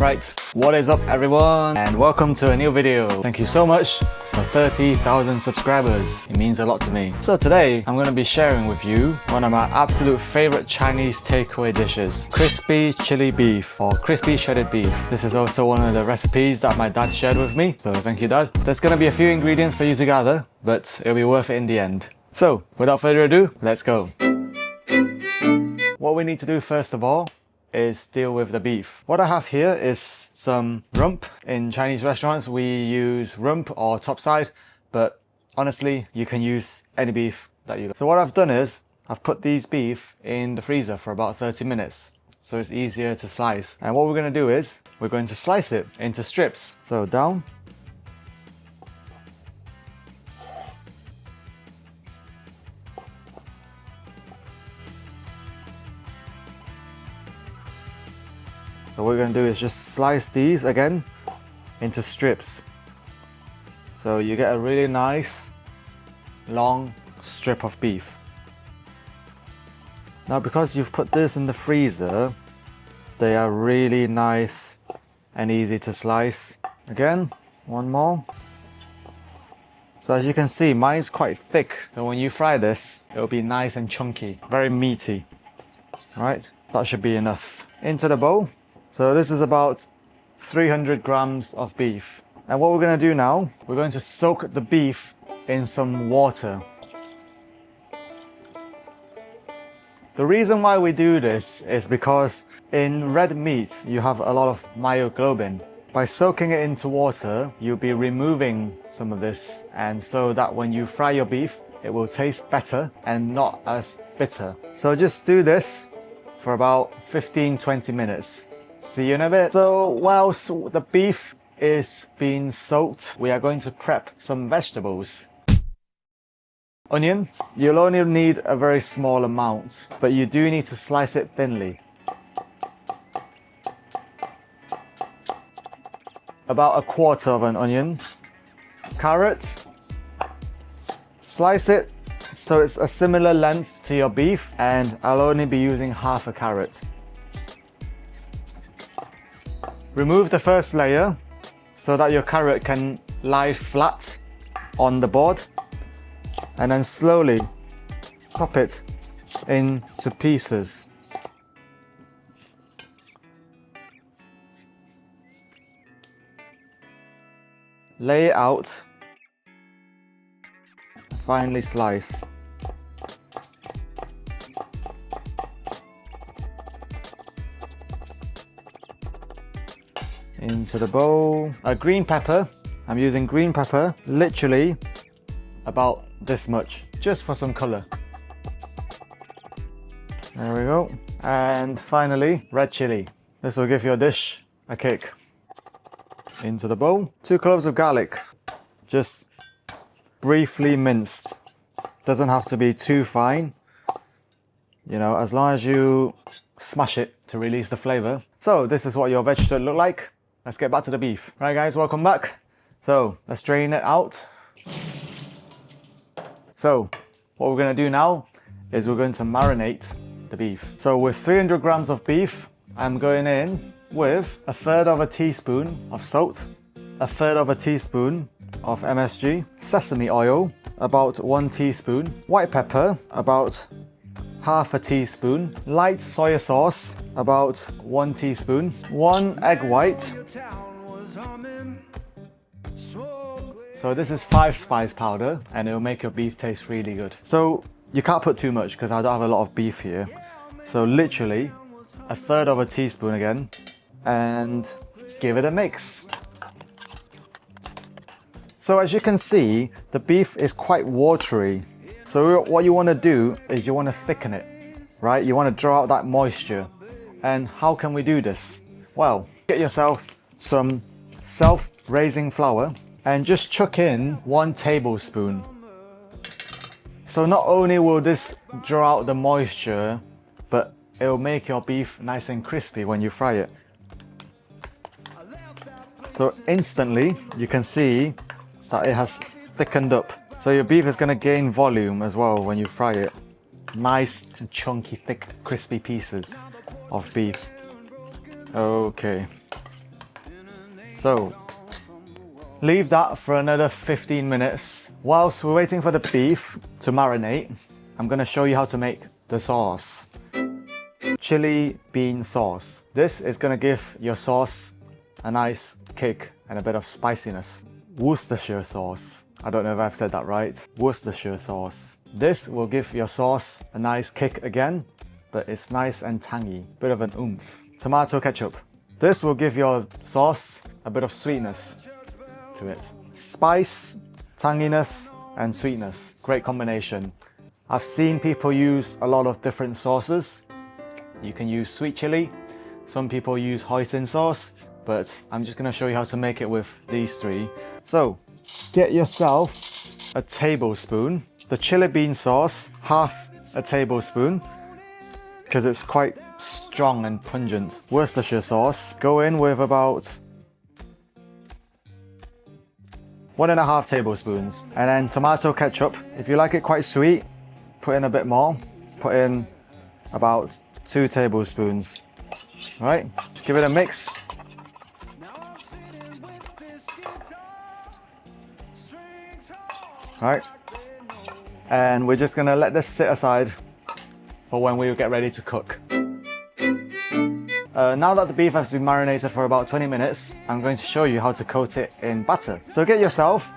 Right, what is up everyone, and welcome to a new video. Thank you so much for 30,000 subscribers. It means a lot to me. So today I'm going to be sharing with you one of my absolute favorite Chinese takeaway dishes, crispy chili beef or crispy shredded beef. This is also one of the recipes that my dad shared with me, so thank you, Dad. There's going to be a few ingredients for you to gather, but it'll be worth it in the end. So without further ado, let's go. What we need to do first of all is deal with the beef. What I have here is some rump. In Chinese restaurants we use rump or topside, but honestly you can use any beef that you like. So what I've done is I've put these beef in the freezer for about 30 minutes so it's easier to slice. And what we're going to do is we're going to slice it into strips. So down, so what we're going to do is just slice these again into strips. So you get a really nice long strip of beef. Now because you've put this in the freezer, they are really nice and easy to slice. Again, one more. So as you can see, mine's quite thick. So when you fry this, it'll be nice and chunky, very meaty. All right, that should be enough. Into the bowl. So this is about 300 grams of beef. And what we're going to do now, we're going to soak the beef in some water. The reason why we do this is because in red meat, you have a lot of myoglobin. By soaking it into water, you'll be removing some of this, and so that when you fry your beef, it will taste better and not as bitter. So just do this for about 15-20 minutes. See you in a bit. So whilst the beef is being soaked, we are going to prep some vegetables. Onion, you'll only need a very small amount, but you do need to slice it thinly. About a quarter of an onion. Carrot, slice it so it's a similar length to your beef, and I'll only be using half a carrot. Remove the first layer so that your carrot can lie flat on the board, and then slowly chop it into pieces. Lay it out, finely slice. Into the bowl. A green pepper, I'm using green pepper, literally about this much, just for some color. There we go. And finally, red chili. This will give your dish a kick. Into the bowl. 2 cloves of garlic, just briefly minced. Doesn't have to be too fine, you know, as long as you smash it to release the flavor. So this is what your veg should look like. Let's get back to the beef. Right guys, welcome back. So let's drain it out. So what we're going to do now is we're going to marinate the beef. So with 300 grams of beef, I'm going in with 1/3 teaspoon of salt, 1/3 teaspoon of MSG, sesame oil, about 1 teaspoon, white pepper, about half a teaspoon, light soy sauce, about 1 teaspoon, 1 egg white. So this is 5 spice powder, and it will make your beef taste really good. So you can't put too much because I don't have a lot of beef here. So literally 1/3 teaspoon again, and give it a mix. So as you can see, the beef is quite watery. So what you want to do is you want to thicken it, right? You want to draw out that moisture. And how can we do this? Well, get yourself some self-raising flour and just chuck in 1 tablespoon. So not only will this draw out the moisture, but it will make your beef nice and crispy when you fry it. So instantly you can see that it has thickened up. So your beef is going to gain volume as well when you fry it. Nice and chunky, thick, crispy pieces of beef. Okay. So leave that for another 15 minutes. Whilst we're waiting for the beef to marinate, I'm gonna show you how to make the sauce. Chili bean sauce. This is gonna give your sauce a nice kick and a bit of spiciness. Worcestershire sauce. I don't know if I've said that right. Worcestershire sauce. This will give your sauce a nice kick again, but it's nice and tangy. Bit of an oomph. Tomato ketchup. This will give your sauce a bit of sweetness to it. Spice, tanginess, and sweetness. Great combination. I've seen people use a lot of different sauces. You can use sweet chili. Some people use hoisin sauce, but I'm just gonna show you how to make it with these three. So, get yourself a tablespoon. The chili bean sauce, half a tablespoon, because it's quite strong and pungent. Worcestershire sauce, go in with about 1.5 tablespoons. And then tomato ketchup, if you like it quite sweet, put in a bit more. Put in about 2 tablespoons. All right, give it a mix. All right, and we're just gonna let this sit aside for when we get ready to cook. Now that the beef has been marinated for about 20 minutes, I'm going to show you how to coat it in batter. So get yourself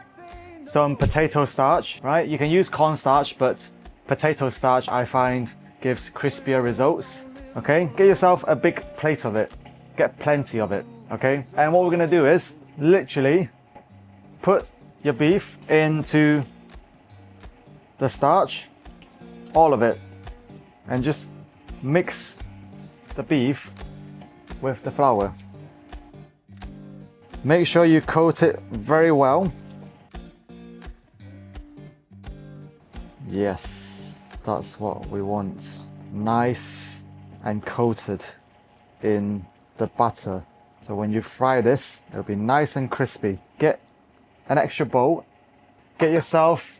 some potato starch, right? You can use cornstarch, but potato starch I find gives crispier results, okay? Get yourself a big plate of it. Get plenty of it, okay? And what we're gonna do is literally put your beef into the starch, all of it, and just mix the beef with the flour. Make sure you coat it very well. Yes, that's what we want. Nice and coated in the butter. So when you fry this, it'll be nice and crispy. Get an extra bowl, get yourself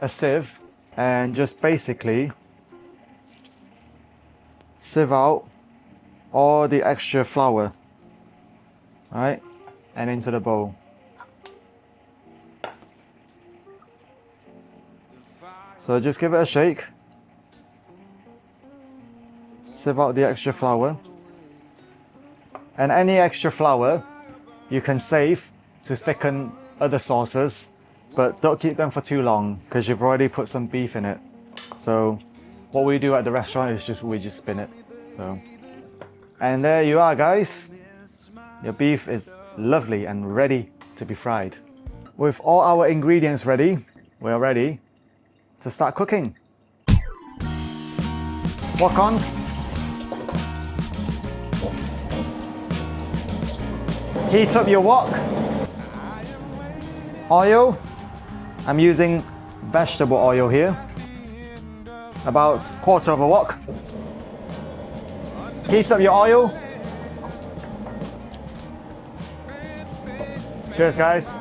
a sieve, and just basically sieve out all the extra flour, right, and into the bowl. So just give it a shake, sieve out the extra flour, and any extra flour you can save to thicken other sauces, but don't keep them for too long because you've already put some beef in it. So what we do at the restaurant is we just spin it. So, and there you are, guys. Your beef is lovely and ready to be fried. With all our ingredients ready, we're ready to start cooking. Wok on. Heat up your wok. Oil. I'm using vegetable oil here. About 1/4 of a wok. Heat up your oil. Cheers, guys.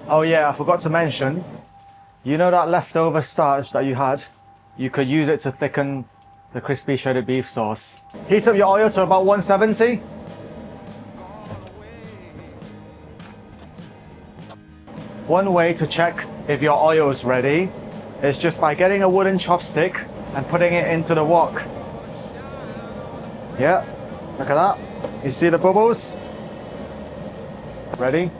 Oh yeah, I forgot to mention, you know that leftover starch that you had? You could use it to thicken the crispy shredded beef sauce. Heat up your oil to about 170. One way to check if your oil is ready is just by getting a wooden chopstick and putting it into the wok. Yeah, look at that. You see the bubbles? Ready?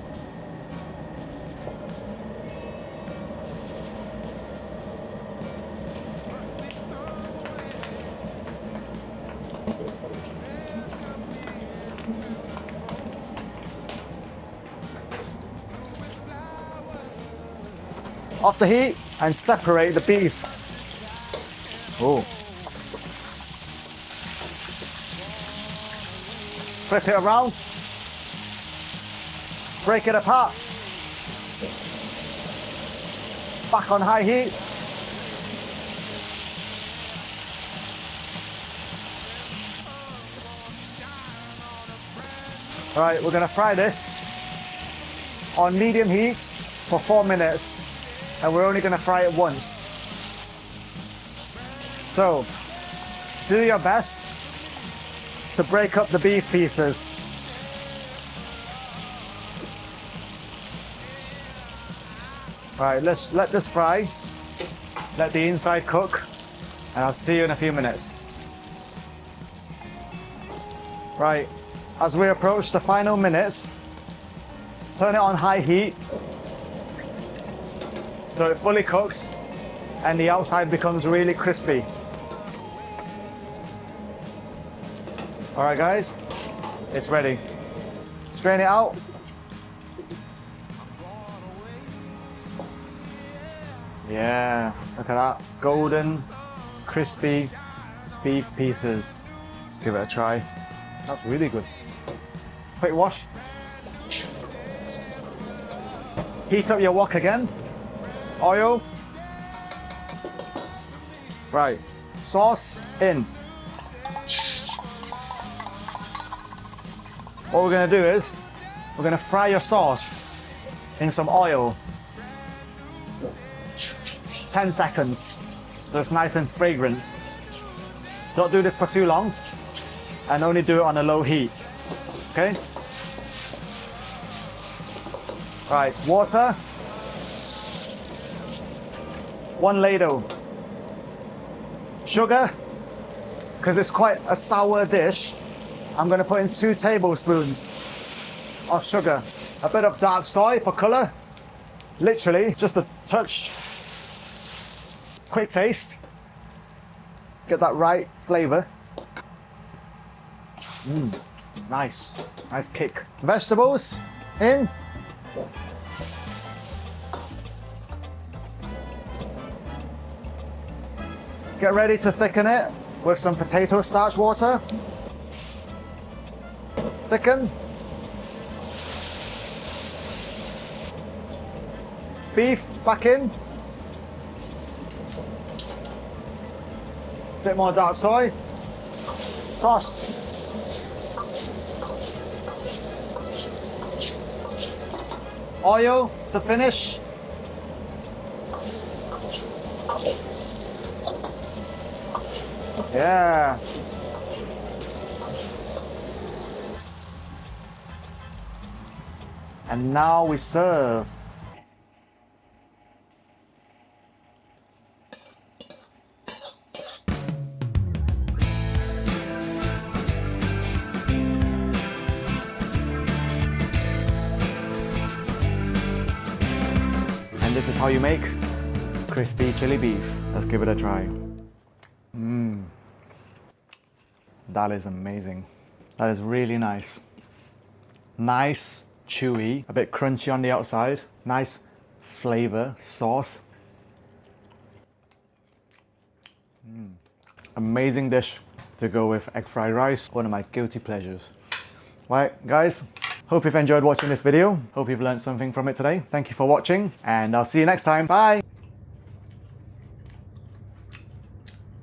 Off the heat and separate the beef. Oh. Flip it around. Break it apart. Back on high heat. All right, we're gonna fry this on medium heat for 4 minutes. And we're only gonna fry it once. So, do your best to break up the beef pieces. Right, let's let this fry. Let the inside cook, and I'll see you in a few minutes. Right, as we approach the final minutes, turn it on high heat so it fully cooks and the outside becomes really crispy. All right, guys, it's ready. Strain it out. Yeah, look at that. Golden, crispy beef pieces. Let's give it a try. That's really good. Quick wash. Heat up your wok again. Oil. Right, sauce in. What we're gonna do is, we're gonna fry your sauce in some oil. 10 seconds, so it's nice and fragrant. Don't do this for too long, and only do it on a low heat, okay? Right, water. 1 ladle. Sugar, because it's quite a sour dish, I'm going to put in 2 tablespoons of sugar. A bit of dark soy for color. Literally, just a touch. Quick taste. Get that right flavor. Nice. Nice kick. Vegetables in. Get ready to thicken it with some potato starch water. Thicken. Beef back in. Bit more dark soy. Toss. Oil to finish. Yeah. And now we serve. And this is how you make crispy chili beef. Let's give it a try. That is amazing. That is really nice. Nice, chewy, a bit crunchy on the outside. Nice flavor, sauce. Amazing dish to go with egg fried rice. One of my guilty pleasures. Right, guys, hope you've enjoyed watching this video. Hope you've learned something from it today. Thank you for watching, and I'll see you next time. Bye.